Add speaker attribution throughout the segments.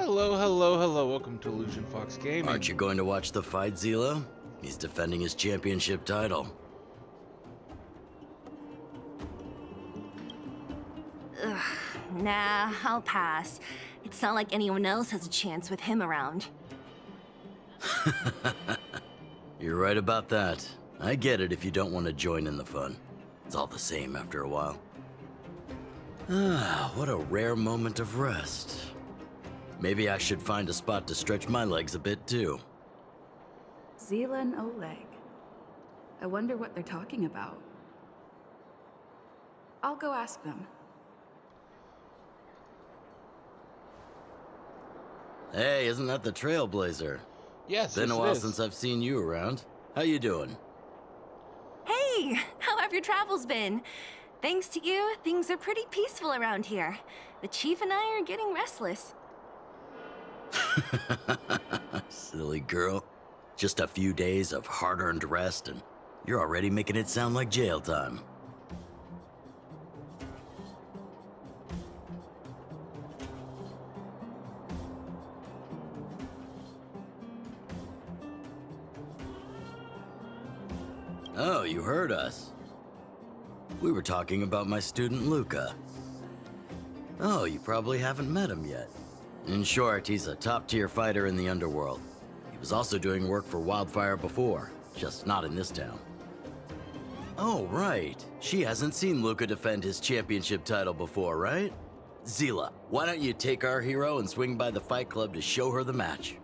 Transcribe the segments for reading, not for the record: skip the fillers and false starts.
Speaker 1: Hello, hello, hello. Welcome to Illusion Fox Gaming.
Speaker 2: Aren't you going to watch the fight, Zila? He's defending his championship title.
Speaker 3: Ugh, nah, I'll pass. It's not like anyone else has a chance with him around.
Speaker 2: You're right about that. I get it if you don't want to join in the fun. It's all the same after a while. Ah, what a rare moment of rest. Maybe I should find a spot to stretch my legs a bit too.
Speaker 4: Zila and Oleg. I wonder what they're talking about. I'll go ask them.
Speaker 2: Hey, isn't that the Trailblazer?
Speaker 1: Yes,
Speaker 2: Been
Speaker 1: yes,
Speaker 2: a while
Speaker 1: it is.
Speaker 2: since I've seen you around. How you doing?
Speaker 3: Hey, how have your travels been? Thanks to you, things are pretty peaceful around here. The chief and I are getting restless.
Speaker 2: Silly girl. Just a few days of hard-earned rest and you're already making it sound like jail time. Oh, you heard us. We were talking about my student Luka. Oh, you probably haven't met him yet. In short, he's a top-tier fighter in the underworld. He was also doing work for Wildfire before, just not in this town. Oh, right. She hasn't seen Luka defend his championship title before, right? Zila, why don't you take our hero and swing by the fight club to show her the match?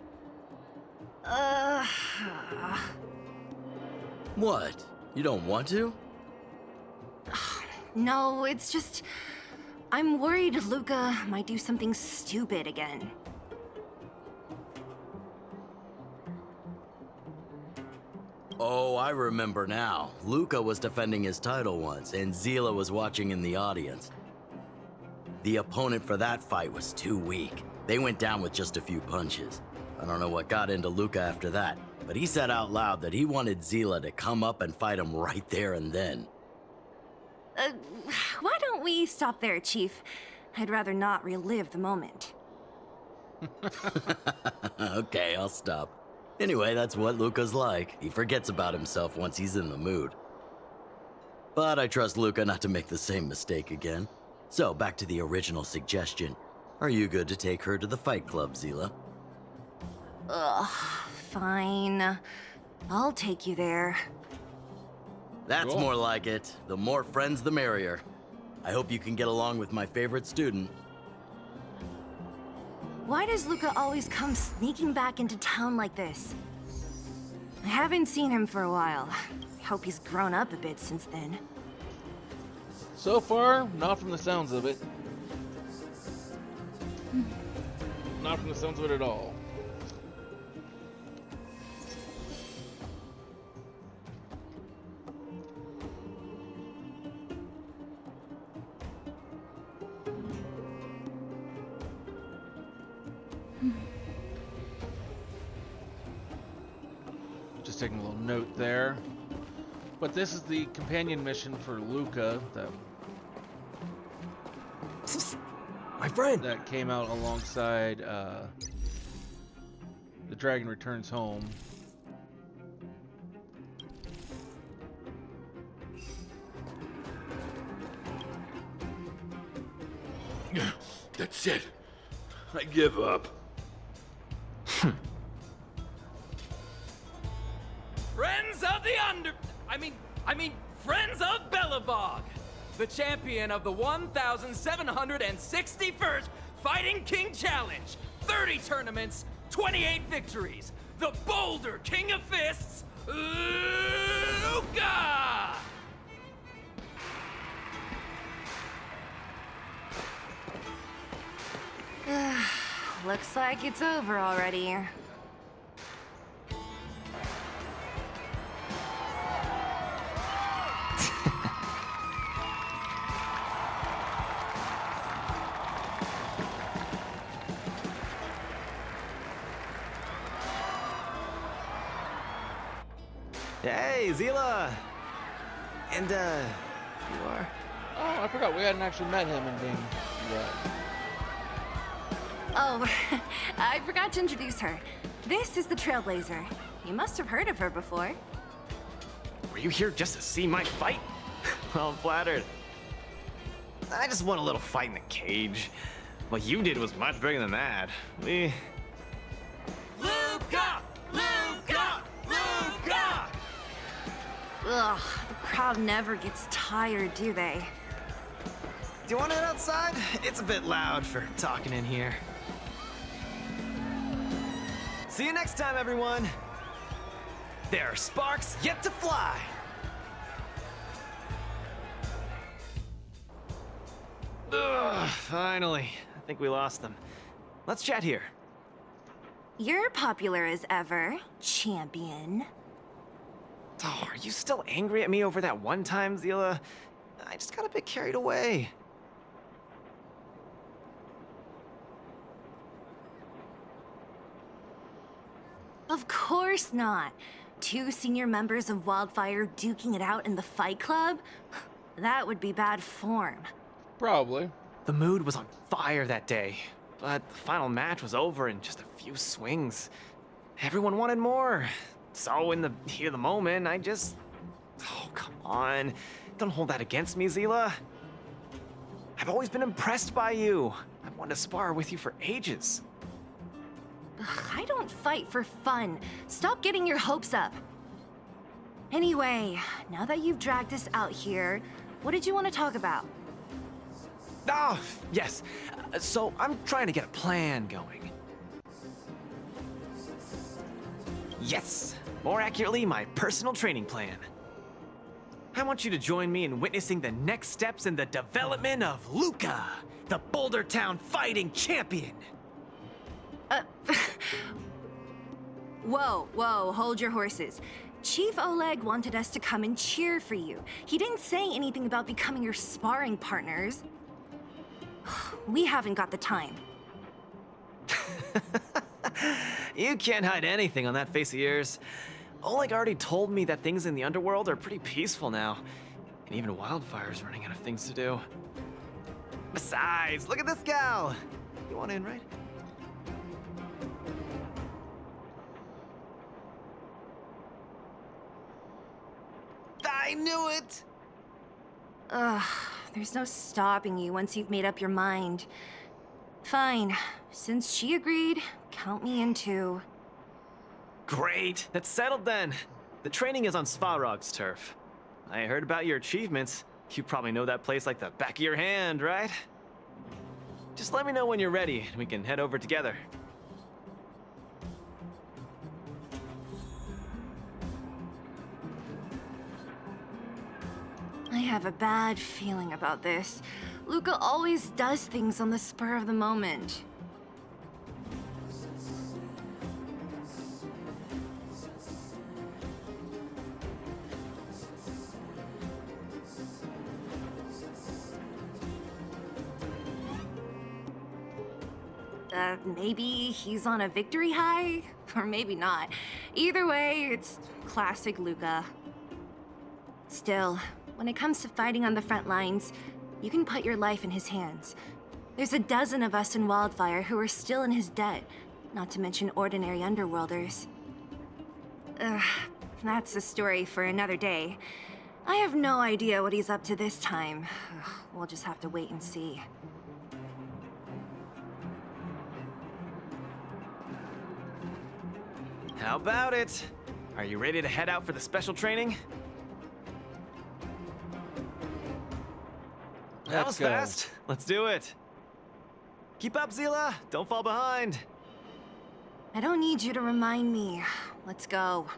Speaker 3: Uh...
Speaker 2: What? You don't want to?
Speaker 3: No, it's just... I'm worried Luka might do something stupid again.
Speaker 2: Oh, I remember now. Luka was defending his title once, and Zila was watching in the audience. The opponent for that fight was too weak. They went down with just a few punches. I don't know what got into Luka after that, but he said out loud that he wanted Zila to come up and fight him right there and then.
Speaker 3: Why don't we stop there, Chief? I'd rather not relive the moment.
Speaker 2: Okay, I'll stop. Anyway, that's what Luka's like. He forgets about himself once he's in the mood. But I trust Luka not to make the same mistake again. So, back to the original suggestion. Are you good to take her to the fight club, Zila?
Speaker 3: Ugh, fine. I'll take you there.
Speaker 2: That's
Speaker 1: Cool.
Speaker 2: more like it. The more friends, the merrier. I hope you can get along with my favorite student.
Speaker 3: Why does Luka always come sneaking back into town like this? I haven't seen him for a while. I hope he's grown up a bit since then.
Speaker 1: So far, not from the sounds of it. Not from the sounds of it at all. Just taking a little note there. But this is the companion mission for Luka
Speaker 5: My friend!
Speaker 1: that came out alongside The Dragon Returns Home.
Speaker 5: That's it. I give up.
Speaker 6: Friends of the Friends of Belobog, the champion of the 1,761st Fighting King Challenge, 30 tournaments, 28 victories, the Boulder King of Fists, Luka!
Speaker 3: Looks like it's over already.
Speaker 5: Hey, Zila! And, you are?
Speaker 1: Oh, I forgot we hadn't actually met him in game yet.
Speaker 3: Oh, I forgot to introduce her. This is the Trailblazer. You must have heard of her before.
Speaker 7: Were you here just to see my fight? Well, I'm flattered. I just won a little fight in the cage. What you did was much bigger than that.
Speaker 6: Luka! Luka! Luka!
Speaker 3: Ugh, the crowd never gets tired, do they?
Speaker 7: Do you want to head outside? It's a bit loud for talking in here. See you next time, everyone. There are sparks yet to fly. Ugh, finally. I think we lost them. Let's chat here.
Speaker 3: You're popular as ever, champion.
Speaker 7: Oh, are you still angry at me over that one time, Zila? I just got a bit carried away.
Speaker 3: Of course not. Two senior members of Wildfire duking it out in the Fight Club? That would be bad form.
Speaker 1: Probably.
Speaker 7: The mood was on fire that day, but the final match was over in just a few swings. Everyone wanted more. So in the heat of the moment, I just... Oh, come on. Don't hold that against me, Zila. I've always been impressed by you. I've wanted to spar with you for ages.
Speaker 3: Ugh, I don't fight for fun. Stop getting your hopes up. Anyway, now that you've dragged us out here, what did you want to talk about?
Speaker 7: Oh, yes. So I'm trying to get a plan going. Yes. More accurately, my personal training plan. I want you to join me in witnessing the next steps in the development of Luka, the Boulder Town fighting champion.
Speaker 3: Whoa, hold your horses. Chief Oleg wanted us to come and cheer for you. He didn't say anything about becoming your sparring partners. We haven't got the time.
Speaker 7: You can't hide anything on that face of yours. Oleg already told me that things in the underworld are pretty peaceful now. And even Wildfire's running out of things to do. Besides, look at this gal! You want in, right? I knew it!
Speaker 3: Ugh, there's no stopping you once you've made up your mind. Fine. Since she agreed, count me in too.
Speaker 7: Great, that's settled then. The training is on Svarog's turf. I heard about your achievements. You probably know that place like the back of your hand, right? Just let me know when you're ready and we can head over together.
Speaker 3: I have a bad feeling about this. Luka always does things on the spur of the moment. Maybe he's on a victory high? Or maybe not. Either way, it's classic Luka. Still, when it comes to fighting on the front lines, you can put your life in his hands. There's a dozen of us in Wildfire who are still in his debt, not to mention ordinary underworlders. That's a story for another day. I have no idea what he's up to this time. We'll just have to wait and see.
Speaker 7: How about it? Are you ready to head out for the special training? That was
Speaker 1: Let's go.
Speaker 7: fast. Let's do it. Keep up, Zila. Don't fall behind.
Speaker 3: I don't need you to remind me. Let's go.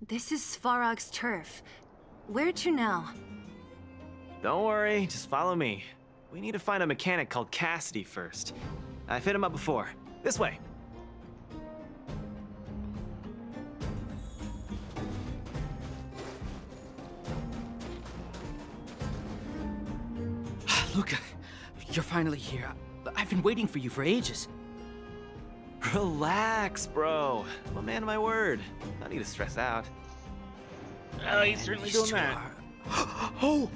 Speaker 3: This is Svarog's turf. Where to now?
Speaker 7: Don't worry, just follow me. We need to find a mechanic called Cassidy first. I've hit him up before. This way.
Speaker 8: Luka, you're finally here. I've been waiting for you for ages.
Speaker 7: Relax, bro. I'm a man of my word. No need to stress out.
Speaker 1: Oh, he's certainly doing that.
Speaker 8: Oh,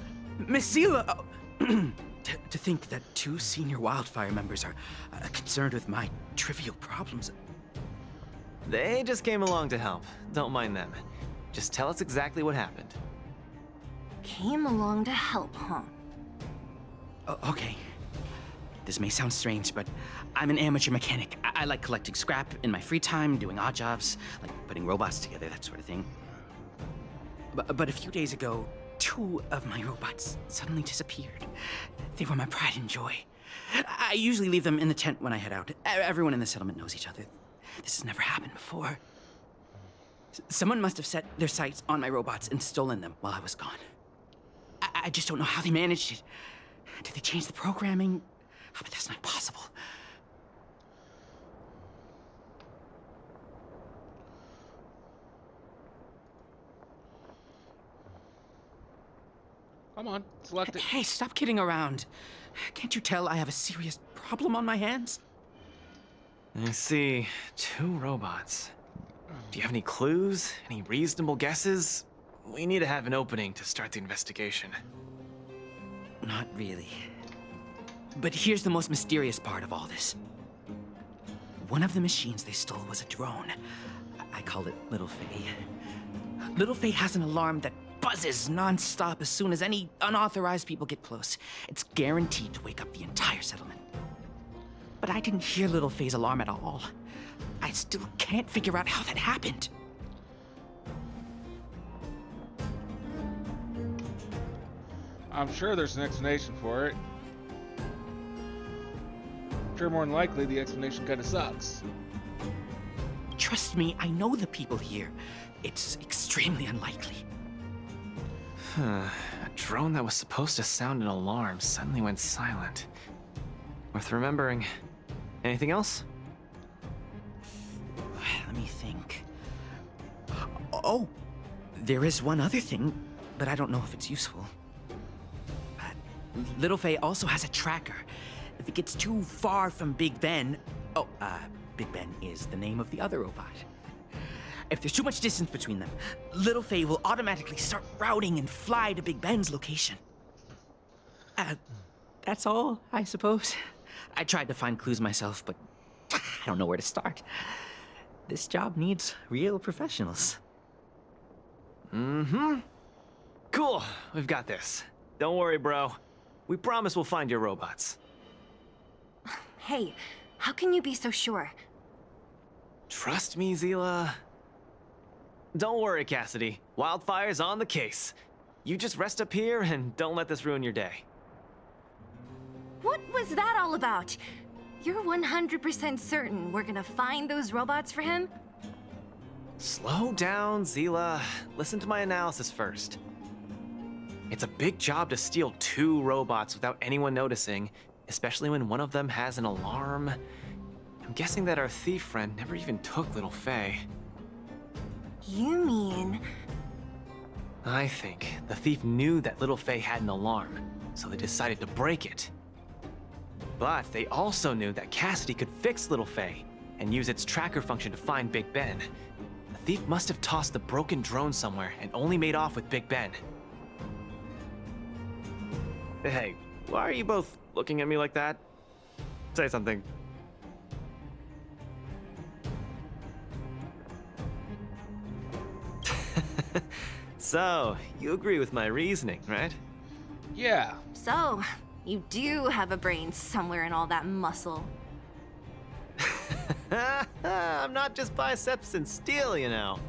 Speaker 8: Miss Zila. To think that 2 senior wildfire members are concerned with my trivial problems.
Speaker 7: They just came along to help. Don't mind them. Just tell us exactly what happened.
Speaker 3: Came along to help, huh?
Speaker 8: Okay. This may sound strange, but I'm an amateur mechanic. I like collecting scrap in my free time, doing odd jobs, like putting robots together, that sort of thing. But a few days ago, 2 of my robots suddenly disappeared. They were my pride and joy. I usually leave them in the tent when I head out. Everyone in the settlement knows each other. This has never happened before. Someone must have set their sights on my robots and stolen them while I was gone. I just don't know how they managed it. Did they change the programming? Oh, but that's not possible.
Speaker 1: Come on, select it.
Speaker 8: Hey, stop kidding around. Can't you tell I have a serious problem on my hands?
Speaker 7: I see. 2 robots. Do you have any clues? Any reasonable guesses? We need to have an opening to start the investigation.
Speaker 8: Not really. But here's the most mysterious part of all this. One of the machines they stole was a drone. I call it Little Faye. Little Faye has an alarm that buzzes non-stop as soon as any unauthorized people get close. It's guaranteed to wake up the entire settlement. But I didn't hear Little Faye's alarm at all. I still can't figure out how that happened.
Speaker 1: I'm sure there's an explanation for it. I'm sure more than likely the explanation kind of sucks.
Speaker 8: Trust me, I know the people here. It's extremely unlikely.
Speaker 7: A drone that was supposed to sound an alarm suddenly went silent. Worth remembering. Anything else?
Speaker 8: Let me think. Oh, there is one other thing, but I don't know if it's useful. Little Faye also has a tracker. If it gets too far from Big Ben... Big Ben is the name of the other robot. If there's too much distance between them, Little Faye will automatically start routing and fly to Big Ben's location. That's all, I suppose. I tried to find clues myself, but I don't know where to start. This job needs real professionals.
Speaker 7: Mm-hmm. Cool, we've got this. Don't worry, bro. We promise we'll find your robots.
Speaker 3: Hey, how can you be so sure?
Speaker 7: Trust me, Zila. Don't worry, Cassidy. Wildfire's on the case. You just rest up here and don't let this ruin your day.
Speaker 3: What was that all about? You're 100% certain we're gonna find those robots for him?
Speaker 7: Slow down, Zila. Listen to my analysis first. It's a big job to steal 2 robots without anyone noticing, especially when one of them has an alarm. I'm guessing that our thief friend never even took Little Faye.
Speaker 3: You mean...
Speaker 7: I think the thief knew that Little Faye had an alarm, so they decided to break it. But they also knew that Cassidy could fix Little Faye and use its tracker function to find Big Ben. The thief must have tossed the broken drone somewhere and only made off with Big Ben. Hey, why are you both looking at me like that? Say something. So, you agree with my reasoning, right?
Speaker 1: Yeah.
Speaker 3: So, you do have a brain somewhere in all that muscle.
Speaker 7: I'm not just biceps and steel, you know.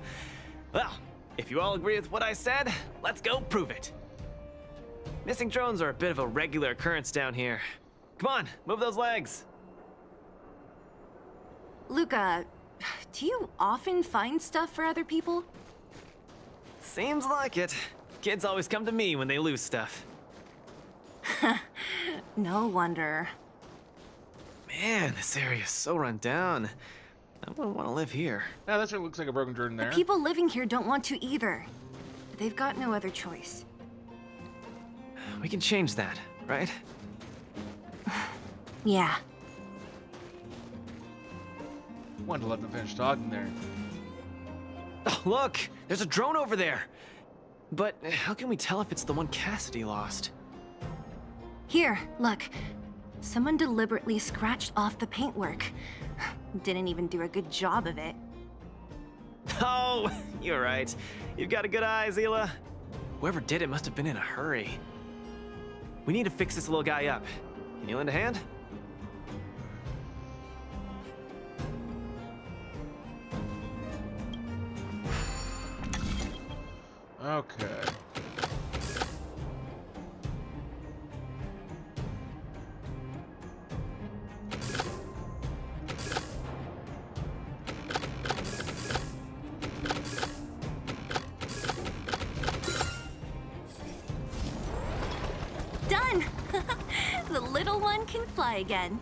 Speaker 7: Well, if you all agree with what I said, let's go prove it. Missing drones are a bit of a regular occurrence down here. Come on, move those legs.
Speaker 3: Luka, do you often find stuff for other people?
Speaker 7: Seems like it. Kids always come to me when they lose stuff.
Speaker 3: No wonder.
Speaker 7: Man, this area is so run down. I wouldn't want to live here.
Speaker 1: Yeah, that sure looks like a broken Jordan there.
Speaker 3: The people living here don't want to either. But they've got no other choice.
Speaker 7: We can change that, right?
Speaker 3: Yeah.
Speaker 1: Wanted to let them finish talking there.
Speaker 7: Oh, look! There's a drone over there! But how can we tell if it's the one Cassidy lost?
Speaker 3: Here, look. Someone deliberately scratched off the paintwork. Didn't even do a good job of it.
Speaker 7: Oh, you're right. You've got a good eye, Zila. Whoever did it must have been in a hurry. We need to fix this little guy up. Can you lend a hand?
Speaker 1: Okay.
Speaker 3: Done! The little one can fly again.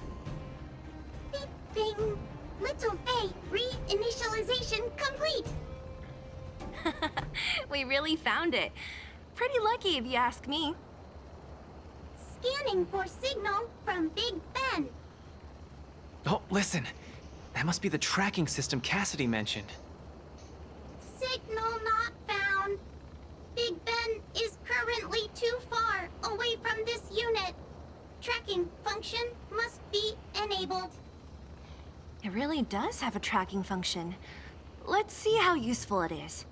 Speaker 9: Bing, bing. Little Faye, reinitialization complete.
Speaker 3: We really found it. Pretty lucky if you ask me.
Speaker 9: Scanning for signal from Big Ben.
Speaker 7: Oh, listen. That must be the tracking system Cassidy mentioned.
Speaker 9: Signal not found. Big Ben is currently too far away from this unit. Tracking function must be enabled.
Speaker 3: It really does have a tracking function. Let's see how useful it is.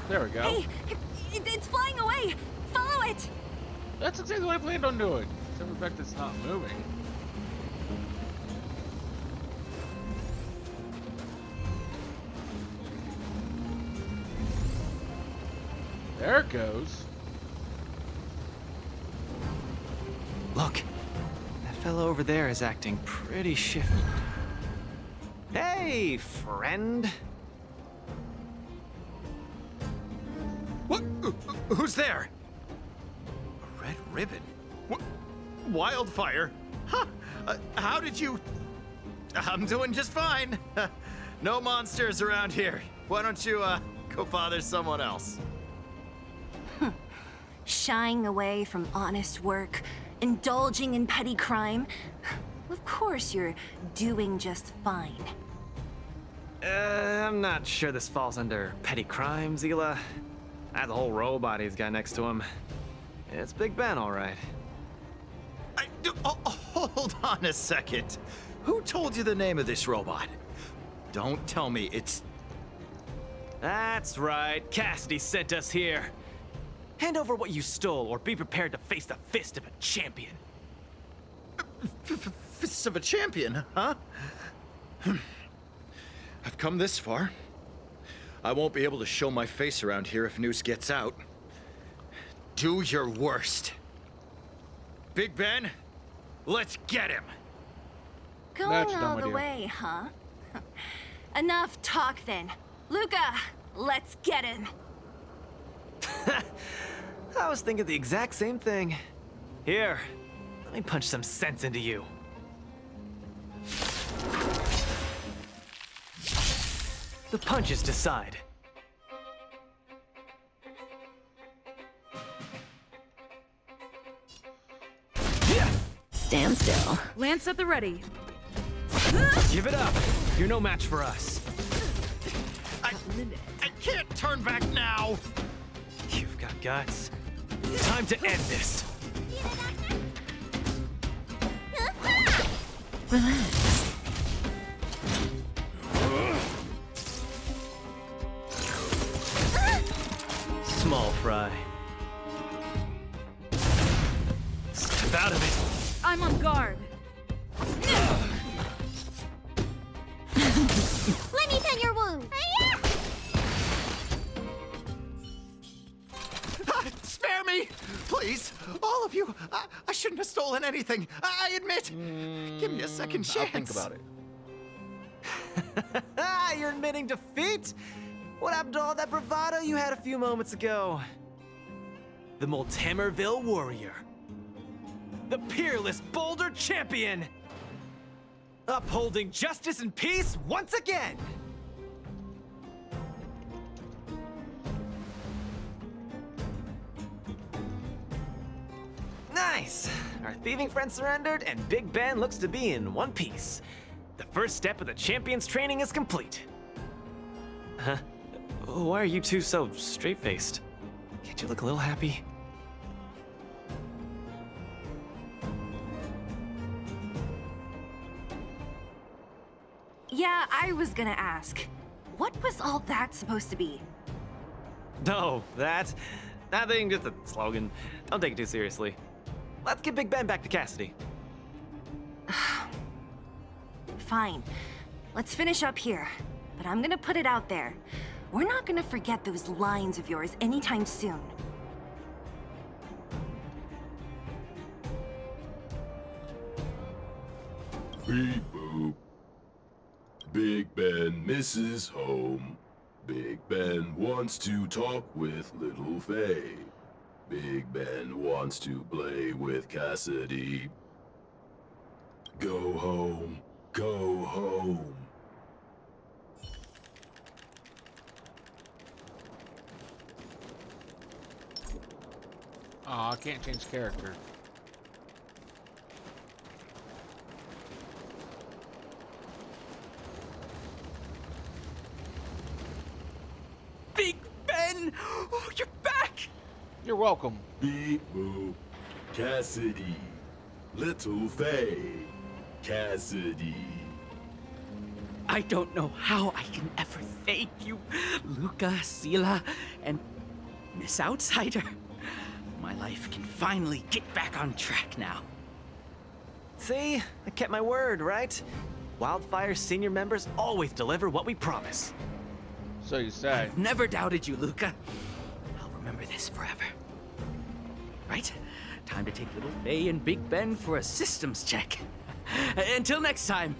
Speaker 1: There we go.
Speaker 3: Hey, it's flying away! Follow it!
Speaker 1: That's exactly what I planned on doing. Except for the fact that it's not moving. There it goes.
Speaker 7: Look. That fellow over there is acting pretty shifty. Hey, friend.
Speaker 10: What? Who's there? A red ribbon? What? Wildfire? Huh? How did you... I'm doing just fine. No monsters around here. Why don't you, go bother someone else?
Speaker 3: Shying away from honest work, indulging in petty crime. Of course you're doing just fine.
Speaker 7: I'm not sure this falls under petty crime, Zila. That whole robot he's got next to him. It's Big Ben, all right.
Speaker 10: Hold on a second. Who told you the name of this robot? Don't tell me it's...
Speaker 7: That's right. Cassidy sent us here. Hand over what you stole, or be prepared to face the fist of a champion.
Speaker 10: Fists of a champion, huh? I've come this far. I won't be able to show my face around here if news gets out. Do your worst. Big Ben, let's get him.
Speaker 3: Going
Speaker 1: That's a dumb
Speaker 3: all the
Speaker 1: idea.
Speaker 3: way, huh? Enough talk then. Luka, let's get him.
Speaker 7: I was thinking the exact same thing. Here, let me punch some sense into you. The punches decide.
Speaker 11: Stand still.
Speaker 4: Lance at the ready.
Speaker 7: Give it up. You're no match for us.
Speaker 10: I can't turn back now.
Speaker 7: You've got guts. Time to end this.
Speaker 11: Relax.
Speaker 7: Small fry. Step out of it.
Speaker 4: I'm on guard.
Speaker 9: Let me tend your wound.
Speaker 10: Spare me, please. All of you. I shouldn't have stolen anything. I admit. Give me a second chance.
Speaker 1: I'll think about it.
Speaker 7: You're admitting defeat? What happened to all that bravado you had a few moments ago? The Multamerville Warrior. The peerless Boulder Champion! Upholding justice and peace once again! Nice! Our thieving friend surrendered, and Big Ben looks to be in one piece. The first step of the champion's training is complete. Huh? Why are you two so straight-faced? Can't you look a little happy?
Speaker 3: Yeah, I was gonna ask. What was all that supposed to be?
Speaker 7: No, that thing just a slogan. Don't take it too seriously. Let's get Big Ben back to Cassidy.
Speaker 3: Fine. Let's finish up here. But I'm gonna put it out there. We're not gonna forget those lines of yours anytime soon.
Speaker 11: Beep boop. Big Ben misses home. Big Ben wants to talk with Little Faye. Big Ben wants to play with Cassidy. Go home. Go home.
Speaker 1: Aw, I can't change character.
Speaker 6: Big Ben! Oh, you're back!
Speaker 1: You're welcome.
Speaker 11: Beep boop. Cassidy. Little Faye. Cassidy.
Speaker 8: I don't know how I can ever thank you, Luka, Sila, and Miss Outsider. My life can finally get back on track now.
Speaker 7: See? I kept my word, right? Wildfire's senior members always deliver what we promise.
Speaker 1: So you say.
Speaker 8: I've never doubted you, Luka. I'll remember this forever. Right? Time to take little Faye and Big Ben for a systems check. Until next time.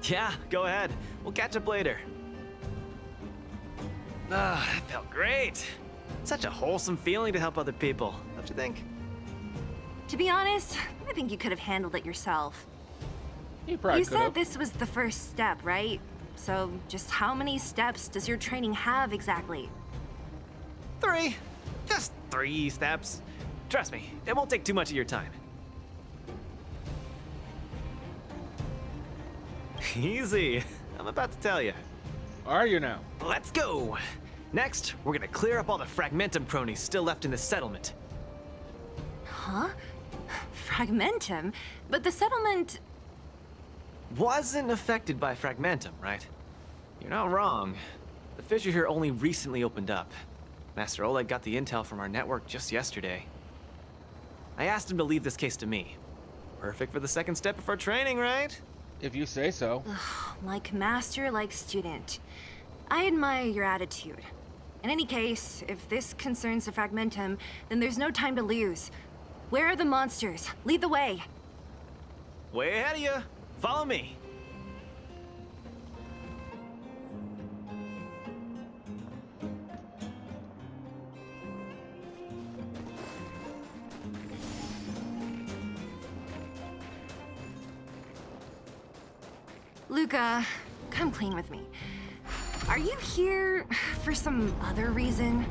Speaker 7: Yeah, go ahead. We'll catch up later. Ah, that felt great. Such a wholesome feeling to help other people, don't you think?
Speaker 3: To be honest, I think you could have handled it yourself.
Speaker 1: You probably
Speaker 3: You
Speaker 1: could
Speaker 3: said
Speaker 1: have.
Speaker 3: this was the first step, right? So just how many steps does your training have exactly?
Speaker 7: 3. Just 3 steps. Trust me, it won't take too much of your time. Easy. I'm about to tell you.
Speaker 1: Are you now?
Speaker 7: Let's go! Next, we're gonna clear up all the Fragmentum cronies still left in the settlement.
Speaker 3: Huh? Fragmentum? But the settlement...
Speaker 7: Wasn't affected by Fragmentum, right? You're not wrong. The fissure here only recently opened up. Master Oleg got the intel from our network just yesterday. I asked him to leave this case to me. Perfect for the second step of our training, right?
Speaker 1: If you say so.
Speaker 3: Like master, like student. I admire your attitude. In any case, if this concerns the Fragmentum, then there's no time to lose. Where are the monsters? Lead the way.
Speaker 7: Way ahead of you. Follow me.
Speaker 3: Luka, come clean with me. Are you here for some other reason?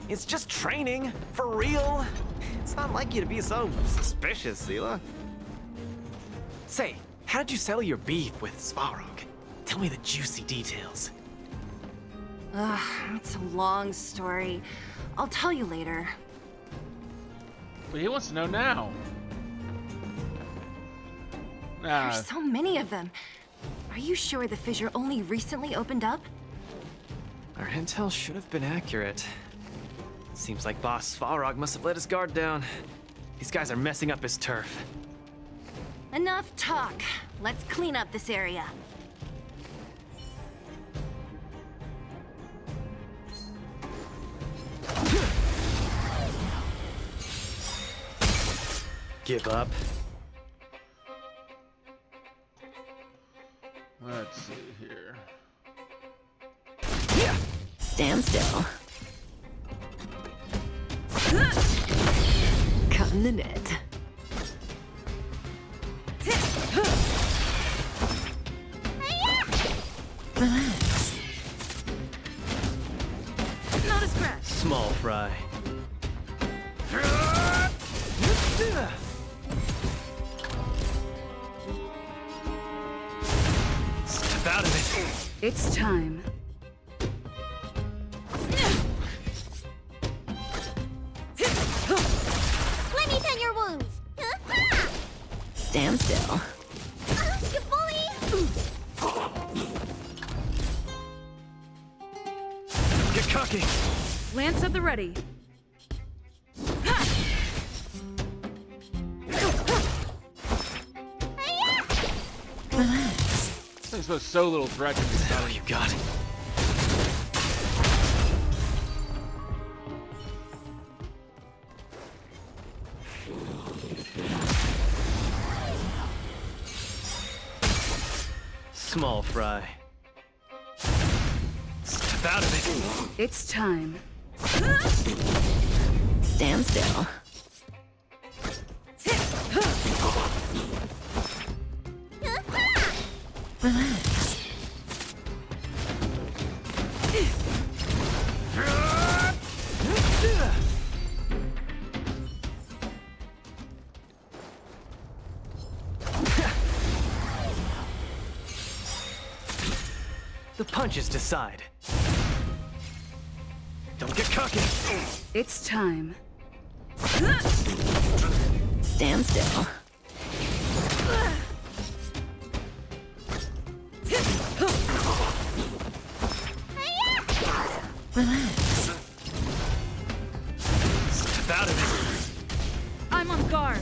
Speaker 7: It's just training, for real. It's not like you to be so suspicious, Sila. Say, how did you settle your beef with Svarog? Tell me the juicy details.
Speaker 3: Ugh, it's a long story. I'll tell you later.
Speaker 1: But he wants to know now. Nah,
Speaker 3: There's so many of them. Are you sure the fissure only recently opened up?
Speaker 7: Our intel should have been accurate. Seems like Boss Svarog must have let his guard down. These guys are messing up his turf.
Speaker 3: Enough talk. Let's clean up this area.
Speaker 2: Give up?
Speaker 12: Cutting the net. Relax.
Speaker 3: Not a scratch.
Speaker 7: Small fry. Step out of it.
Speaker 4: It's time.
Speaker 9: Let me tend your wounds.
Speaker 12: Stand still.
Speaker 9: Good boy.
Speaker 7: Get cocky.
Speaker 4: Lance at the ready.
Speaker 12: Relax.
Speaker 1: This thing's supposed so little threat to me.
Speaker 7: Oh, you got it. Small fry. Step out of it.
Speaker 4: It's time.
Speaker 12: Stand still. Relax.
Speaker 7: The punches decide. Don't get cocky.
Speaker 4: It's time.
Speaker 12: Stand still. Relax.
Speaker 7: Step out of it.
Speaker 4: I'm on guard.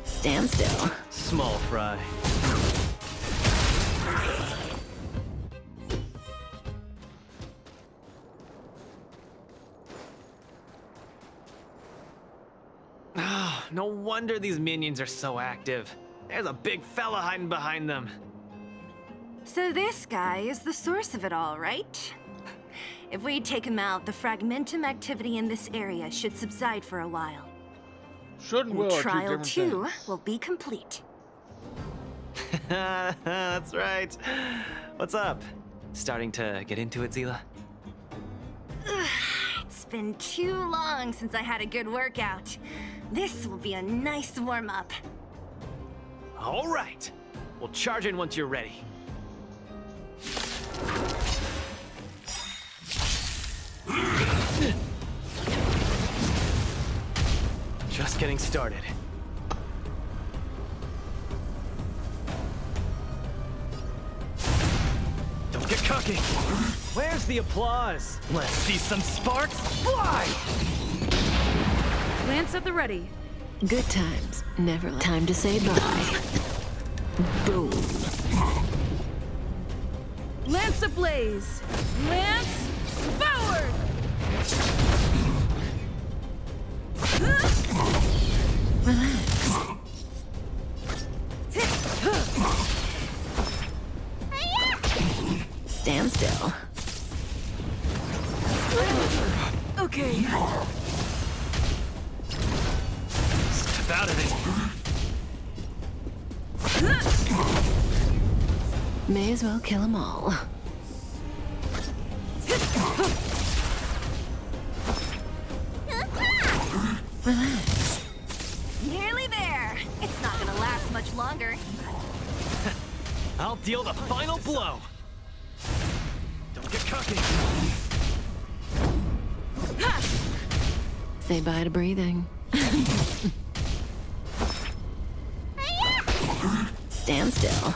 Speaker 12: Stand still.
Speaker 7: Small fry. Ah, no wonder these minions are so active. There's a big fella hiding behind them.
Speaker 3: So this guy is the source of it all, right? If we take him out, the fragmentum activity in this area should subside for a while.
Speaker 1: Should and
Speaker 3: And
Speaker 1: will are two
Speaker 3: trial
Speaker 1: different
Speaker 3: 2
Speaker 1: things.
Speaker 3: will be complete.
Speaker 7: That's right. What's up? Starting to get into it, Zila?
Speaker 3: It's been too long since I had a good workout. This will be a nice warm-up.
Speaker 7: All right. We'll charge in once you're ready. Just getting started. Don't get cocky. Where's the applause? Let's see some sparks fly!
Speaker 4: Lance at the ready.
Speaker 12: Good times. Never time to say bye. Boom.
Speaker 4: Lance ablaze. Lance forward.
Speaker 12: Relax. Stand still.
Speaker 4: Okay.
Speaker 7: Step out of it.
Speaker 12: May as well kill them all. Relax.
Speaker 3: Nearly there. It's not gonna last much longer.
Speaker 7: I'll deal the final blow. Don't get cocky.
Speaker 12: Say bye to breathing. Stand still.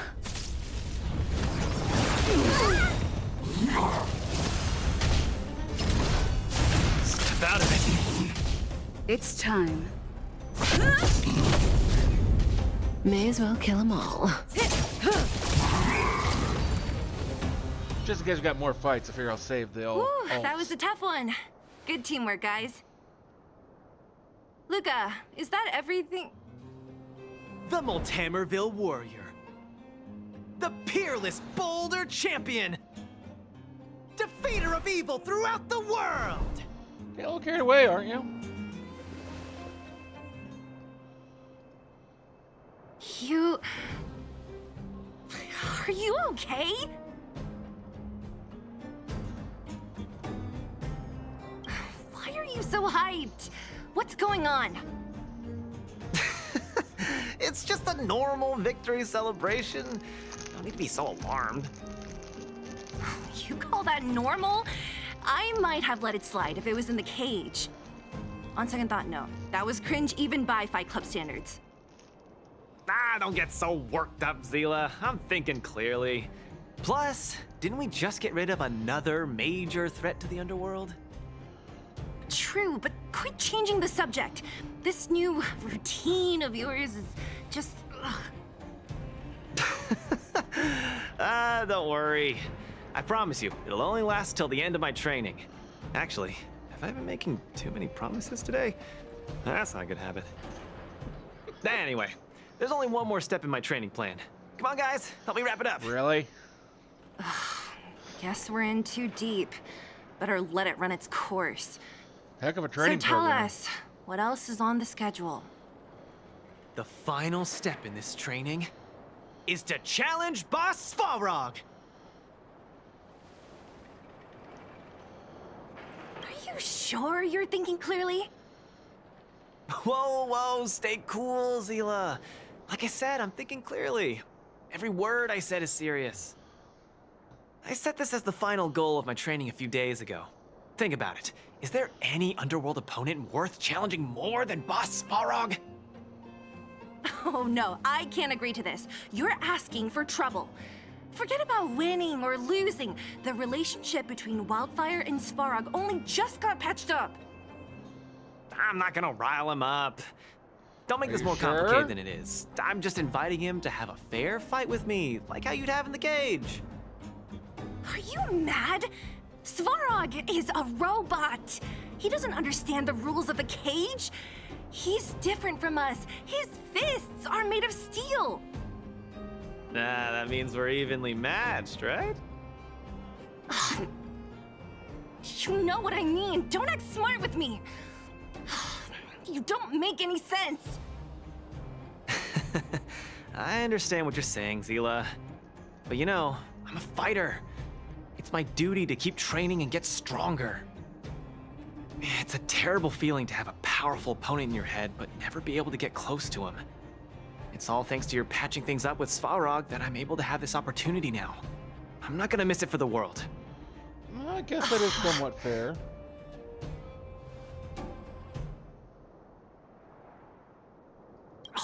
Speaker 7: Step out of it.
Speaker 4: It's time.
Speaker 12: May as well kill them all.
Speaker 1: Just in case we got more fights, I figure I'll save the old.
Speaker 3: Whew, that was a tough one. Good teamwork, guys. Luka, is that everything?
Speaker 7: The Multamerville Warrior. the peerless Boulder champion, defeater of evil throughout the world.
Speaker 1: Get a little carried away, aren't you?
Speaker 3: You... Are you okay? Why are you so hyped? What's going on?
Speaker 7: It's just a normal victory celebration. No need to be so alarmed.
Speaker 3: You call that normal? I might have let it slide if it was in the cage. On second thought, no. That was cringe even by Fight Club standards.
Speaker 7: Don't get so worked up, Zila. I'm thinking clearly. Plus, didn't we just get rid of another major threat to the underworld?
Speaker 3: True, but quit changing the subject. This new routine of yours is just...
Speaker 7: Don't worry. I promise you, it'll only last till the end of my training. Actually, have I been making too many promises today? That's not a good habit. Anyway, there's only one more step in my training plan. Come on, guys, help me wrap it up.
Speaker 1: Really?
Speaker 3: Guess we're in too deep. Better let it run its course.
Speaker 1: Heck of a training
Speaker 3: So tell
Speaker 1: program.
Speaker 3: us, what else is on the schedule?
Speaker 7: The final step in this training is to challenge Boss Svarog.
Speaker 3: Are you sure you're thinking clearly?
Speaker 7: Whoa, stay cool, Zila. Like I said, I'm thinking clearly. Every word I said is serious. I set this as the final goal of my training a few days ago. Think about it. Is there any underworld opponent worth challenging more than Boss Svarog?
Speaker 3: Oh no, I can't agree to this. You're asking for trouble. Forget about winning or losing. The relationship between Wildfire and Svarog only just got patched up.
Speaker 7: I'm not gonna rile him up. Don't make
Speaker 1: Are
Speaker 7: this
Speaker 1: you
Speaker 7: more
Speaker 1: sure?
Speaker 7: complicated than it is. I'm just inviting him to have a fair fight with me, like how you'd have in the cage.
Speaker 3: Are you mad? Svarog is a robot. He doesn't understand the rules of the cage. He's different from us. His fists are made of steel.
Speaker 7: That means we're evenly matched, right?
Speaker 3: You know what I mean. Don't act smart with me. You don't make any sense.
Speaker 7: I understand what you're saying, Zila. But you know, I'm a fighter. It's my duty to keep training and get stronger. It's a terrible feeling to have a powerful opponent in your head, but never be able to get close to him. It's all thanks to your patching things up with Svarog that I'm able to have this opportunity now. I'm not gonna miss it for the world.
Speaker 1: I guess that is somewhat fair.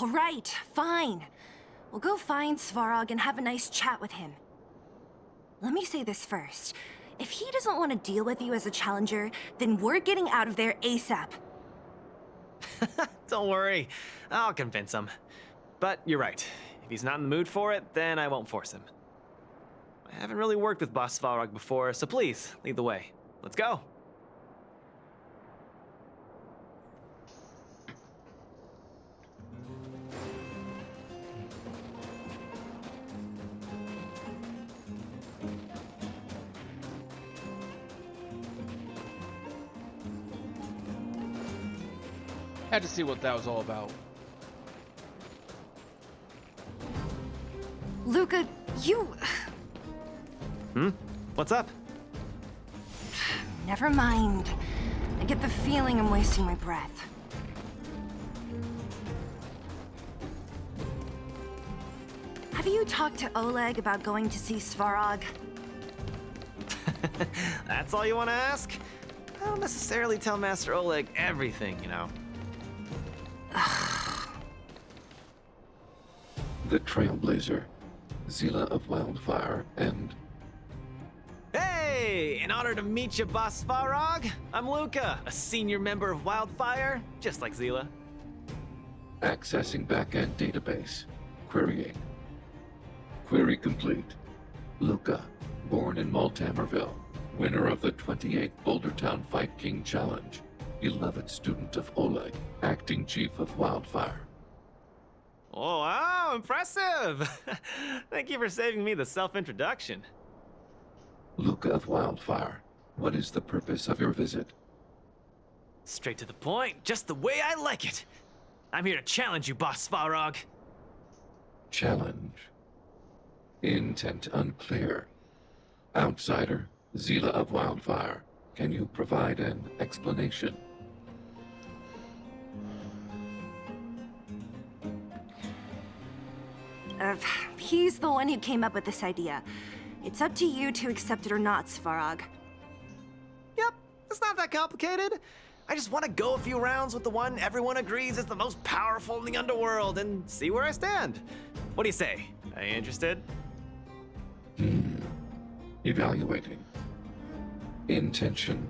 Speaker 3: All right, fine. We'll go find Svarog and have a nice chat with him. Let me say this first. If he doesn't want to deal with you as a challenger, then we're getting out of there ASAP.
Speaker 7: Don't worry, I'll convince him. But you're right. If he's not in the mood for it, then I won't force him. I haven't really worked with Boss Svarog before, so please, lead the way. Let's go.
Speaker 1: Had to see what that was all about.
Speaker 3: Luka, you...
Speaker 7: What's up?
Speaker 3: Never mind. I get the feeling I'm wasting my breath. Have you talked to Oleg about going to see Svarog?
Speaker 7: That's all you want to ask? I don't necessarily tell Master Oleg everything, you know.
Speaker 11: The Trailblazer, Zila of Wildfire, and...
Speaker 7: Hey! In honor to meet you, Boss Svarog, I'm Luka, a senior member of Wildfire, just like Zila.
Speaker 11: Accessing backend database. Querying. Query complete. Luka, born in Maltamerville, winner of the 28th Bouldertown Fight King Challenge, 11th student of Oleg, acting chief of Wildfire.
Speaker 7: Oh, wow, impressive! Thank you for saving me the self-introduction.
Speaker 11: Luka of Wildfire, what is the purpose of your visit?
Speaker 7: Straight to the point, just the way I like it. I'm here to challenge you, Boss Svarog.
Speaker 11: Challenge. Intent unclear. Outsider, Zila of Wildfire, can you provide an explanation?
Speaker 3: He's the one who came up with this idea. It's up to you to accept it or not, Svarog.
Speaker 7: Yep, it's not that complicated. I just want to go a few rounds with the one everyone agrees is the most powerful in the underworld and see where I stand. What do you say? Are you interested?
Speaker 11: Evaluating. Intention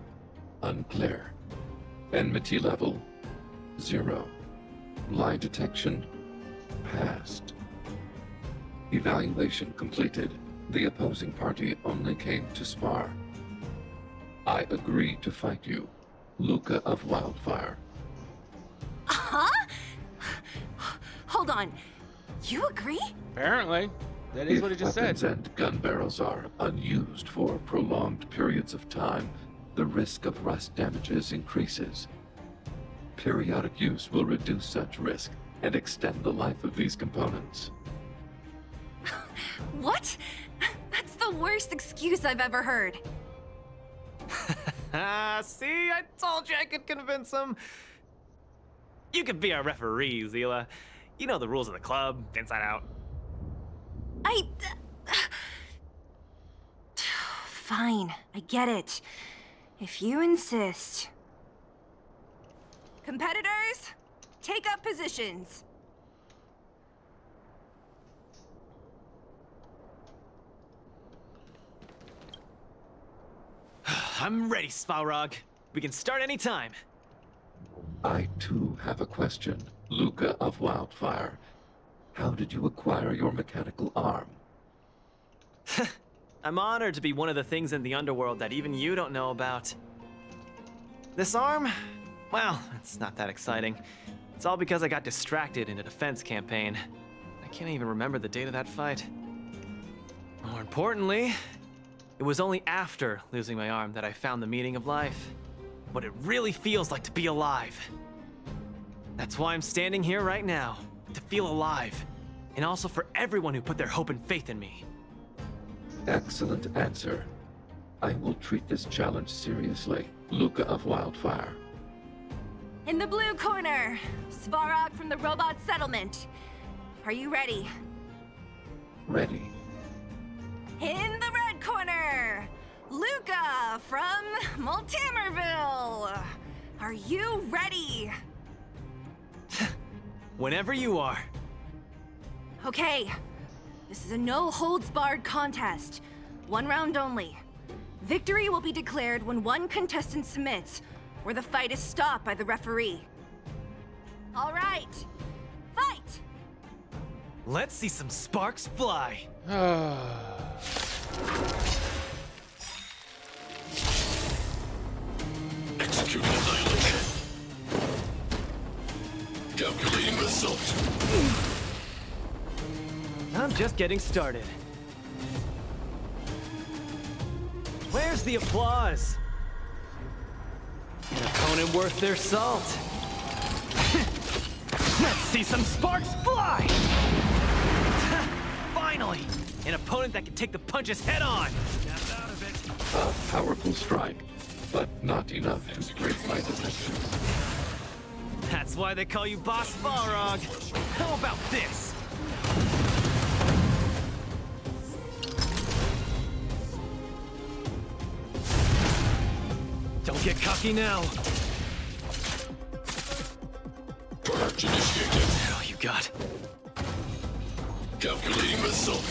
Speaker 11: unclear. Enmity level 0. Lie detection passed. Evaluation completed. The opposing party only came to spar. I agree to fight you, Luka of Wildfire.
Speaker 3: Huh? Hold on. You agree?
Speaker 1: Apparently. That is what he just
Speaker 11: If
Speaker 1: said.
Speaker 11: weapons and gun barrels are unused for prolonged periods of time, the risk of rust damages increases. Periodic use will reduce such risk and extend the life of these components.
Speaker 3: What? That's the worst excuse I've ever heard.
Speaker 7: See, I told you I could convince him. You could be our referee, Zila. You know the rules of the club, inside out.
Speaker 3: Fine, I get it. If you insist. Competitors, take up positions.
Speaker 7: I'm ready, Svarog. We can start anytime.
Speaker 11: I too have a question, Luka of Wildfire. How did you acquire your mechanical arm?
Speaker 7: I'm honored to be one of the things in the underworld that even you don't know about. This arm? Well, it's not that exciting. It's all because I got distracted in a defense campaign. I can't even remember the date of that fight. More importantly, it was only after losing my arm that I found the meaning of life. What it really feels like to be alive. That's why I'm standing here right now, to feel alive. And also for everyone who put their hope and faith in me.
Speaker 11: Excellent answer. I will treat this challenge seriously, Luka of Wildfire.
Speaker 3: In the blue corner, Svarog from the robot settlement. Are you ready?
Speaker 11: Ready.
Speaker 3: In the red corner, Luka from Multimerville. Are you ready?
Speaker 7: Whenever you are.
Speaker 3: Okay, this is a no-holds-barred contest. 1 round only. Victory will be declared when one contestant submits, or the fight is stopped by the referee. All right, fight!
Speaker 7: Let's see some sparks fly.
Speaker 5: Executing annihilation. Calculating result.
Speaker 7: I'm just getting started. Where's the applause? An opponent worth their salt. Let's see some sparks fly! Finally! An opponent that can take the punches head on! Snap out of it.
Speaker 11: A powerful strike, but not enough to break my defenses.
Speaker 7: That's why they call you Boss Balrog. How about this? Don't get cocky now.
Speaker 5: Purge initiated.
Speaker 7: Oh, you got.
Speaker 5: Calculating result.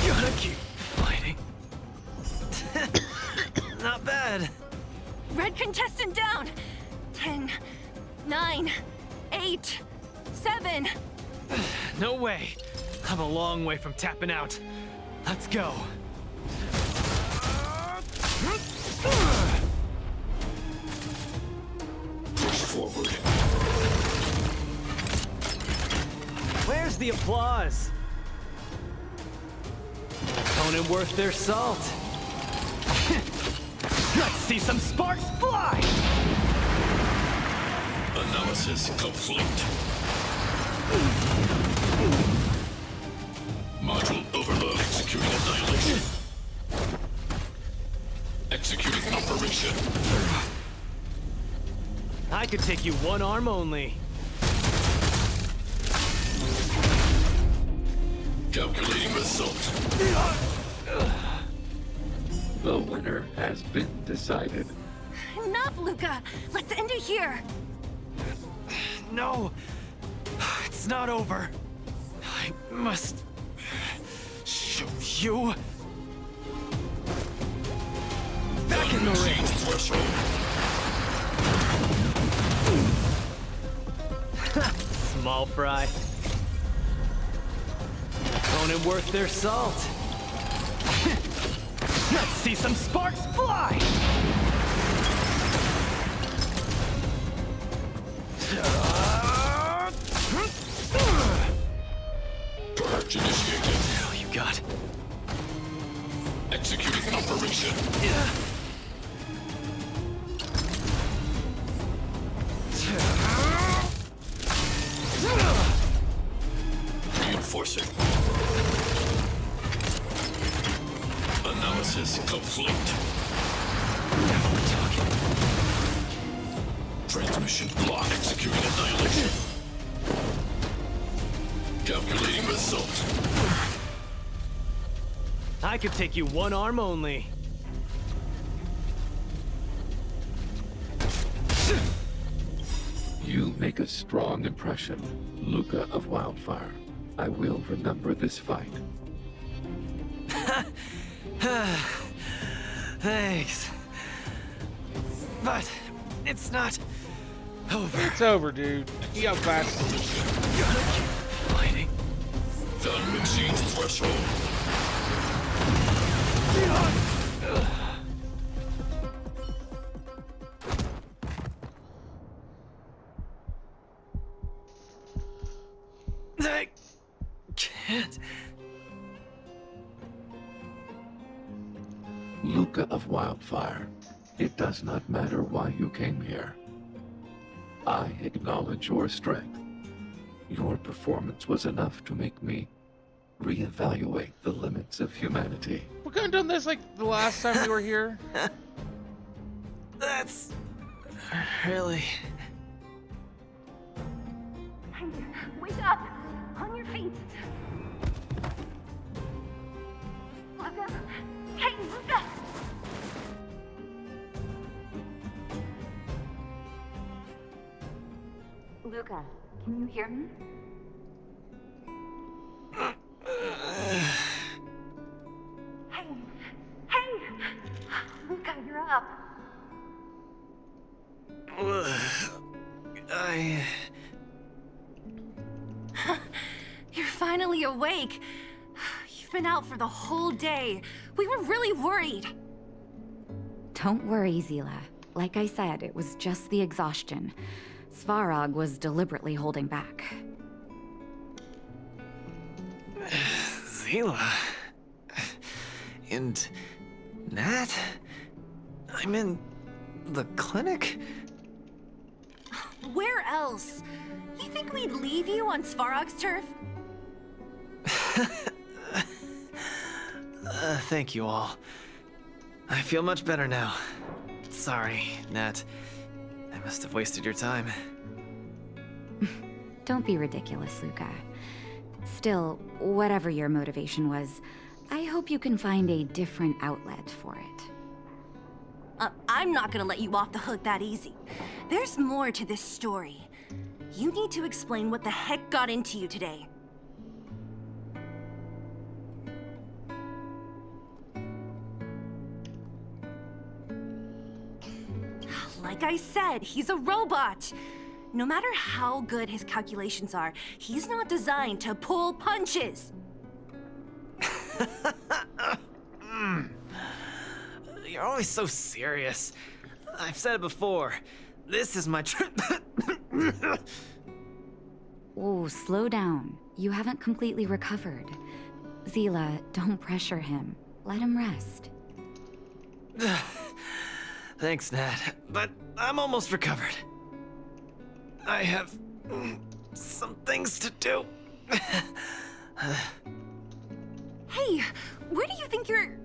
Speaker 7: Gotta keep fighting. Not bad.
Speaker 3: Red contestant down. 10, 9, 8, 7.
Speaker 7: No way. I'm a long way from tapping out. Let's go.
Speaker 5: Push forward.
Speaker 7: Where's Where's the applause? Opponent worth their salt. Let's see some sparks fly!
Speaker 5: Analysis complete. Module overload. Executing annihilation. Executing operation.
Speaker 7: I could take you one arm only.
Speaker 5: Calculating result.
Speaker 11: The winner has been decided.
Speaker 3: Enough, Luka! Let's end it here!
Speaker 7: No! It's not over. I must show you. Back in the ring!
Speaker 5: Threshold.
Speaker 7: Small fry. Opponent worth their salt. Let's see some sparks fly!
Speaker 5: Purge initiated.
Speaker 7: Oh, you got.
Speaker 5: Executing operation. Reinforcing. Analysis complete.
Speaker 7: Now we're talking.
Speaker 5: Transmission block. Executing annihilation. Calculating result.
Speaker 7: I could take you one arm only.
Speaker 11: You make a strong impression, Luka of Wildfire. I will remember this fight.
Speaker 7: Thanks. But it's not over.
Speaker 1: It's over, dude. He outclassed him.
Speaker 7: Fighting.
Speaker 5: Value exceeds threshold.
Speaker 7: I can't.
Speaker 11: Luka of Wildfire, it does not matter why you came here. I acknowledge your strength. Your performance was enough to make me reevaluate the limits of humanity.
Speaker 1: We couldn't have done this like the last time we were here.
Speaker 7: That's really.
Speaker 3: Wake up! On your feet! Luka! Hey, Luka! Luka, can you hear me? Hey! Hey! Luka, you're up! You're finally awake. You've been out for the whole day. We were really worried.
Speaker 13: Don't worry, Zila. Like I said, it was just the exhaustion. Svarog was deliberately holding back.
Speaker 7: Zila. And Nat? I'm in the clinic?
Speaker 3: Where else? You think we'd leave you on Svarog's turf?
Speaker 7: Thank you all. I feel much better now. Sorry, Nat. I must have wasted your time.
Speaker 13: Don't be ridiculous, Luka. Still, whatever your motivation was, I hope you can find a different outlet for it.
Speaker 3: I'm not gonna let you off the hook that easy. There's more to this story. You need to explain what the heck got into you today. Like I said, he's a robot. No matter how good his calculations are, he's not designed to pull punches.
Speaker 7: You're always so serious. I've said it before. This is my
Speaker 13: Oh, slow down. You haven't completely recovered. Zila, don't pressure him. Let him rest.
Speaker 7: Thanks, Nat, but I'm almost recovered. I have some things to do.
Speaker 3: Hey, where do you think you're...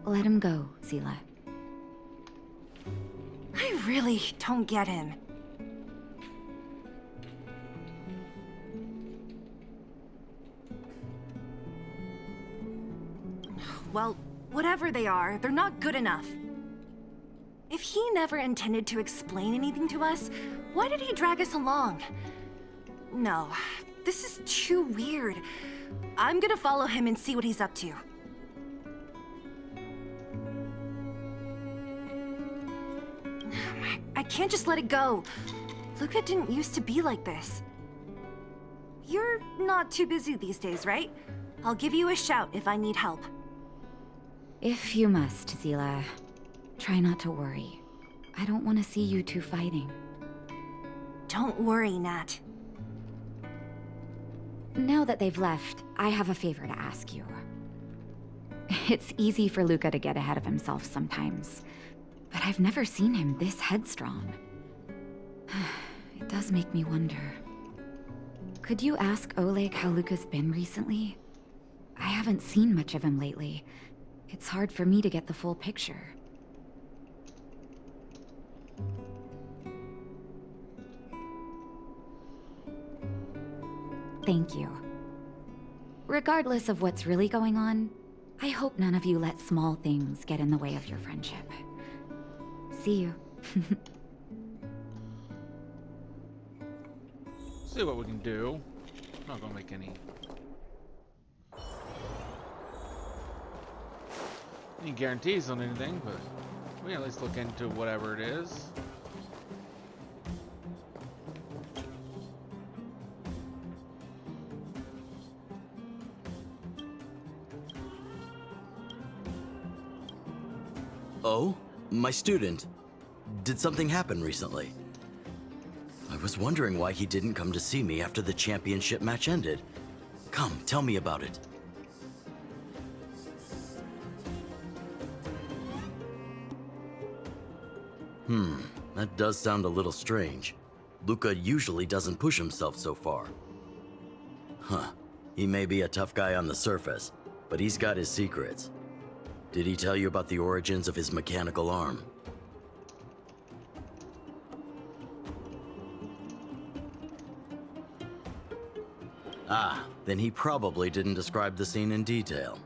Speaker 13: Let him go, Zila.
Speaker 3: I really don't get him. Well, whatever they are, they're not good enough. If he never intended to explain anything to us, why did he drag us along? No, this is too weird. I'm gonna follow him and see what he's up to. I can't just let it go. Luka didn't used to be like this. You're not too busy these days, right? I'll give you a shout if I need help.
Speaker 13: If you must, Zila. Try not to worry. I don't want to see you two fighting.
Speaker 3: Don't worry, Nat.
Speaker 13: Now that they've left, I have a favor to ask you. It's easy for Luka to get ahead of himself sometimes, but I've never seen him this headstrong. It does make me wonder. Could you ask Oleg how Luka's been recently? I haven't seen much of him lately. It's hard for me to get the full picture. Thank you. Regardless of what's really going on, I hope none of you let small things get in the way of your friendship. See you.
Speaker 1: See what we can do. Not gonna make any guarantees on anything, but we can at least look into whatever it is.
Speaker 2: Oh? My student. Did something happen recently? I was wondering why he didn't come to see me after the championship match ended. Come, tell me about it. That does sound a little strange. Luka usually doesn't push himself so far. Huh. He may be a tough guy on the surface, but he's got his secrets. Did he tell you about the origins of his mechanical arm? Ah, then he probably didn't describe the scene in detail.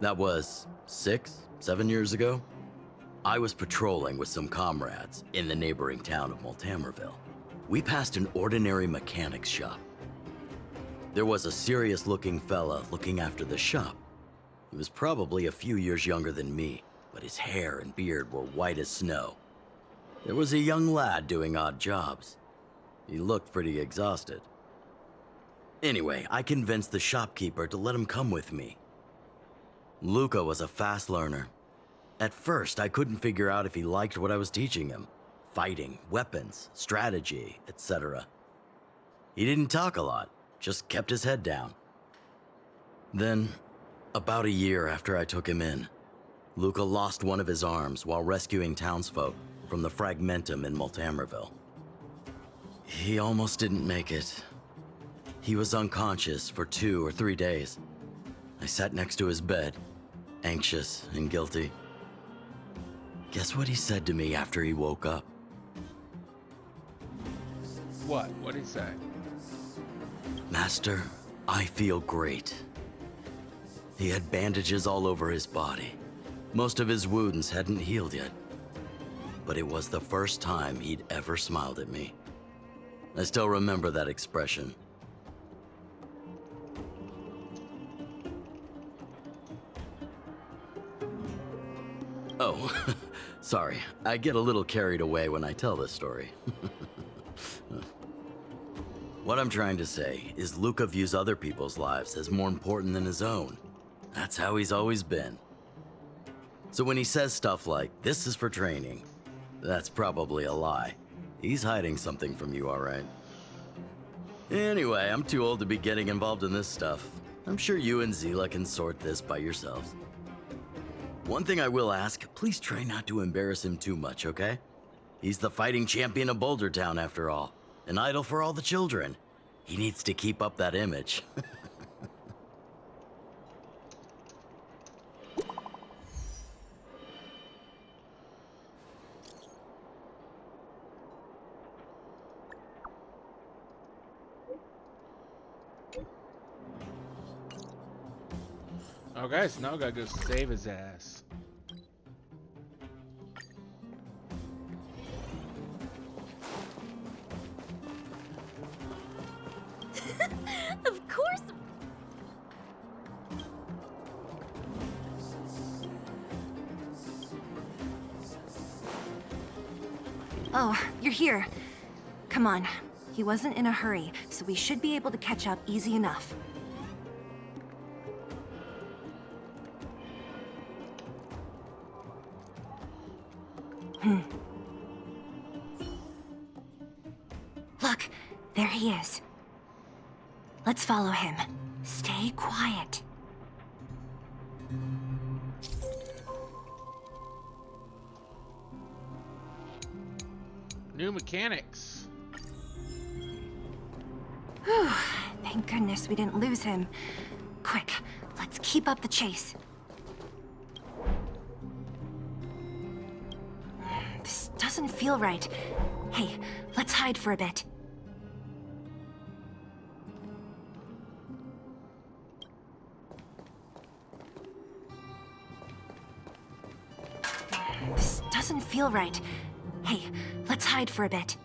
Speaker 2: That was 6, 7 years ago? I was patrolling with some comrades in the neighboring town of Multamerville. We passed an ordinary mechanic's shop. There was a serious-looking fella looking after the shop. He was probably a few years younger than me, but his hair and beard were white as snow. There was a young lad doing odd jobs. He looked pretty exhausted. Anyway, I convinced the shopkeeper to let him come with me. Luka was a fast learner. At first, I couldn't figure out if he liked what I was teaching him. Fighting, weapons, strategy, etc. He didn't talk a lot, just kept his head down. Then, about a year after I took him in, Luka lost one of his arms while rescuing townsfolk from the Fragmentum in Multamerville. He almost didn't make it. He was unconscious for 2 or 3 days. I sat next to his bed, anxious and guilty. Guess what he said to me after he woke up?
Speaker 1: What? What'd he say?
Speaker 2: Master, I feel great. He had bandages all over his body. Most of his wounds hadn't healed yet. But it was the first time he'd ever smiled at me. I still remember that expression. Oh, sorry. I get a little carried away when I tell this story. What I'm trying to say is Luka views other people's lives as more important than his own. That's how he's always been. So when he says stuff like, "This is for training," that's probably a lie. He's hiding something from you, all right. Anyway, I'm too old to be getting involved in this stuff. I'm sure you and Zila can sort this by yourselves. One thing I will ask, please try not to embarrass him too much, okay? He's the fighting champion of Boulder Town, after all. An idol for all the children. He needs to keep up that image.
Speaker 1: Okay, so now I gotta go save his ass.
Speaker 9: Of course.
Speaker 3: Oh, you're here. Come on. He wasn't in a hurry, so we should be able to catch up easy enough. Look, there he is. Let's follow him. Stay quiet.
Speaker 1: New mechanics.
Speaker 3: Whew, thank goodness we didn't lose him. Quick, let's keep up the chase. This doesn't feel right. Hey, let's hide for a bit. This doesn't feel right. Hey, let's hide for a bit.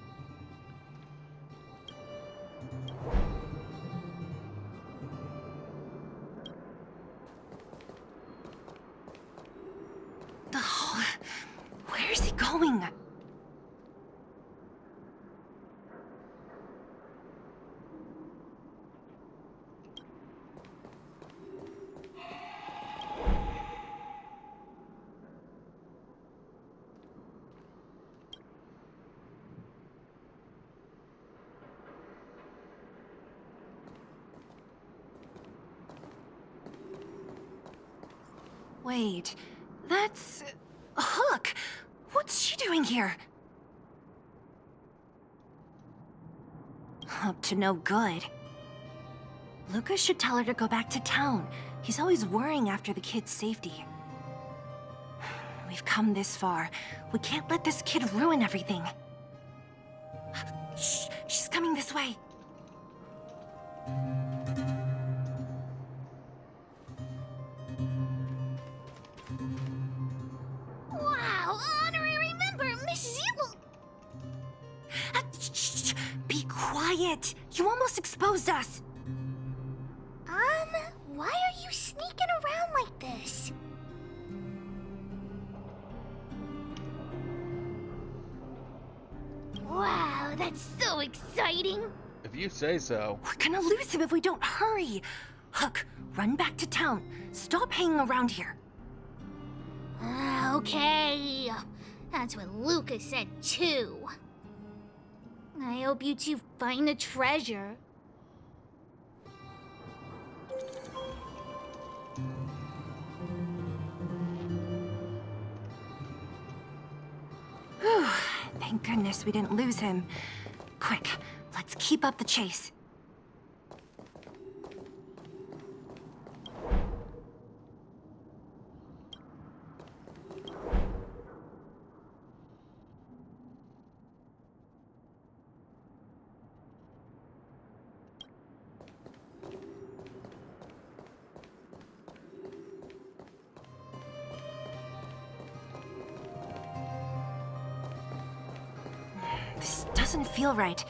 Speaker 3: Oh, where is he going? Wait, that's... Hook! What's she doing here? Up to no good. Luka should tell her to go back to town. He's always worrying after the kid's safety. We've come this far. We can't let this kid ruin everything. Shh, she's coming this way.
Speaker 9: Wow, honorary member, Miss Zila.
Speaker 3: Shh, be quiet. You almost exposed us.
Speaker 9: Why are you sneaking around like this? Wow, that's so exciting.
Speaker 1: If you say so.
Speaker 3: We're gonna lose him if we don't hurry. Hook, run back to town. Stop hanging around here.
Speaker 9: Okay. That's what Luka said too. I hope you two find the treasure.
Speaker 3: Whew, thank goodness we didn't lose him. Quick, let's keep up the chase. This doesn't feel right.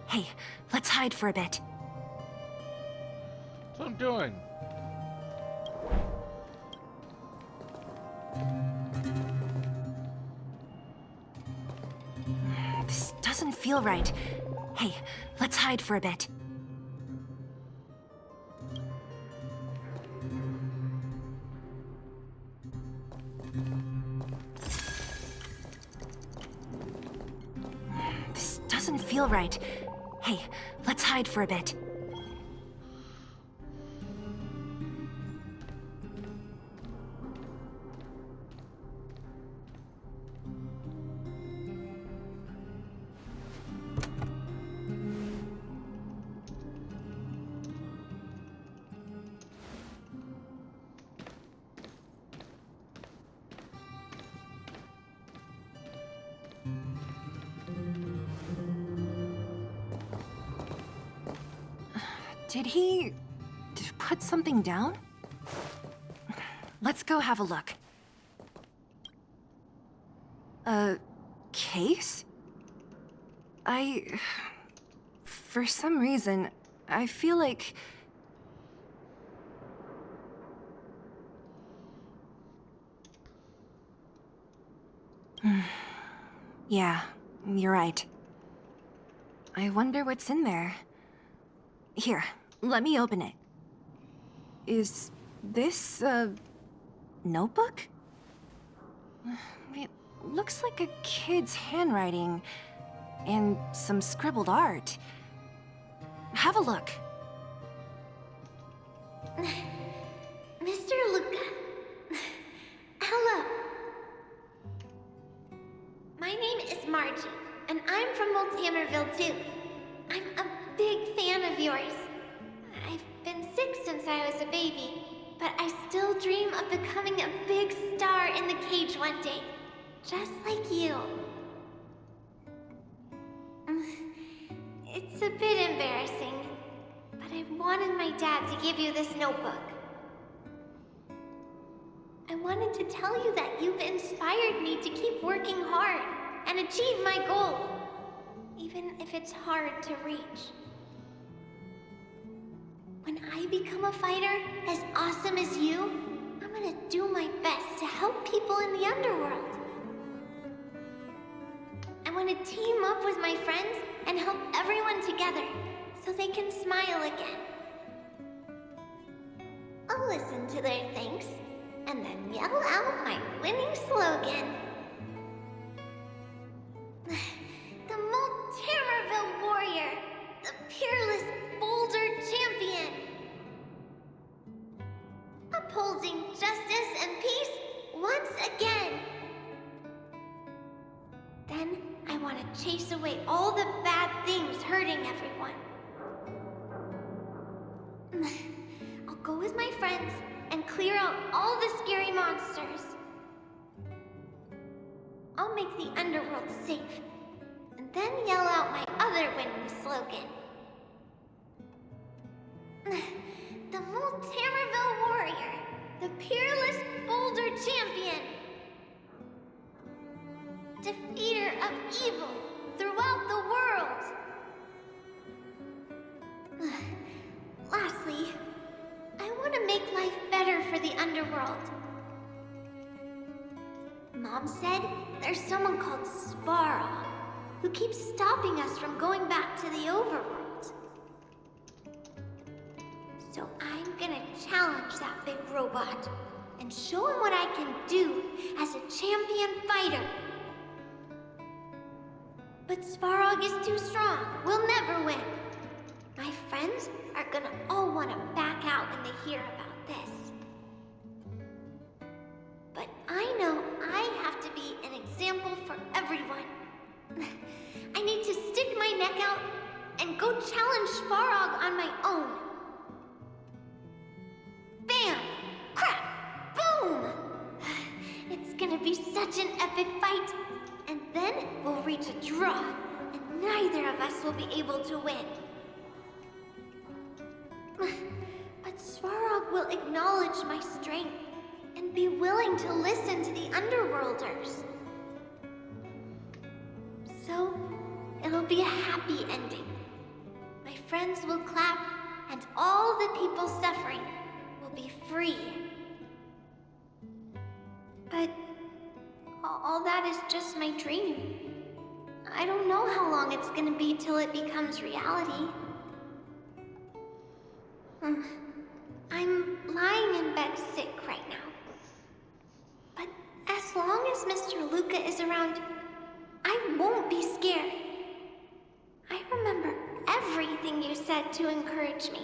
Speaker 3: Hey, let's hide for a bit.
Speaker 1: That's what I'm doing.
Speaker 3: This doesn't feel right. Hey, let's hide for a bit. This feel right. Hey, let's hide for a bit. Did he put something down? Let's go have a look. A case? For some reason, I feel like... Yeah, you're right. I wonder what's in there. Here, let me open it. Is this a notebook? It looks like a kid's handwriting and some scribbled art. Have a look.
Speaker 9: Mr. Luka. Hello. My name is Margie, and I'm from Oldhammerville too. I'm a big fan of yours. I've been sick since I was a baby, but I still dream of becoming a big star in the cage one day, just like you. It's a bit embarrassing, but I wanted my dad to give you this notebook. I wanted to tell you that you've inspired me to keep working hard and achieve my goal, even if it's hard to reach. When I become a fighter as awesome as you, I'm gonna do my best to help people in the underworld. I want to team up with my friends and help everyone together so they can smile again. I'll listen to their thanks and then yell out my winning slogan. The Moltamerville Warrior, the peerless Boulder Champion. Upholding justice and peace once again. Then I want to chase away all the bad things hurting everyone. I'll go with my friends and clear out all the scary monsters. I'll make the underworld safe, and then yell out my other winning slogan. The Moltamerville Warrior, the peerless Boulder Champion. Defeater of evil throughout the world. Lastly, I want to make life better for the underworld. Mom said there's someone called Svarog who keeps stopping us from going back to the overworld. So I'm gonna challenge that big robot and show him what I can do as a champion fighter. But Svarog is too strong. We'll never win. My friends are gonna all want to back out when they hear about this. But I know I have to be an example for everyone. I need to stick my neck out and go challenge Svarog on my own. Bam! Crap! Boom! It's gonna be such an epic fight. And then we'll reach a draw, and neither of us will be able to win. But Svarog will acknowledge my strength and be willing to listen to the Underworlders. So, it'll be a happy ending. My friends will clap, and all the people suffering will be free. But all that is just my dream. I don't know how long it's gonna be till it becomes reality. I'm lying in bed sick right now. But as long as Mr. Luka is around, I won't be scared. said to encourage me.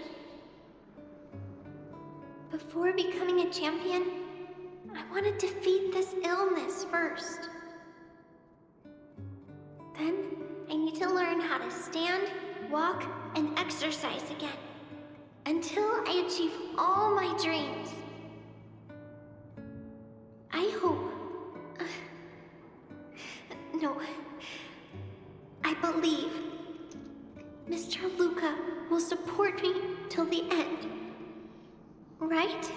Speaker 9: Before becoming a champion, I want to defeat this illness first. Then, I need to learn how to stand, walk, and exercise again. Until I achieve all my dreams. I hope... no. I believe Mr. Luka will support me till the end. Right?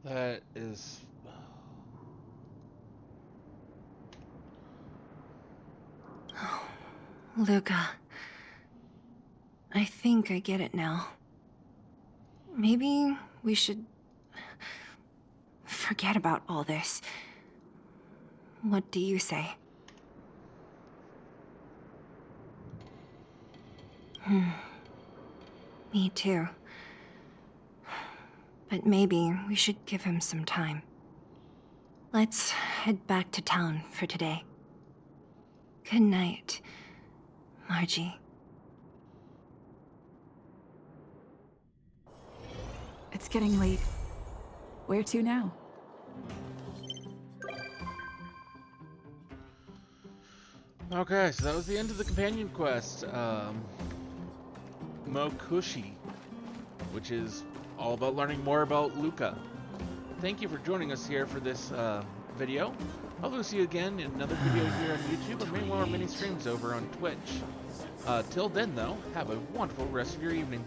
Speaker 1: That is...
Speaker 3: Luka. I think I get it now. Maybe we should forget about all this. What do you say? Me too. But maybe we should give him some time. Let's head back to town for today. Good night, Margie.
Speaker 4: It's getting late. Where to now?
Speaker 1: Okay, so that was the end of the companion quest. Cuishle, which is all about learning more about Luka. Thank you for joining us here for this video. Hope we'll see you again in another video here on YouTube, or maybe one of our mini streams over on Twitch. Till then, though, have a wonderful rest of your evening.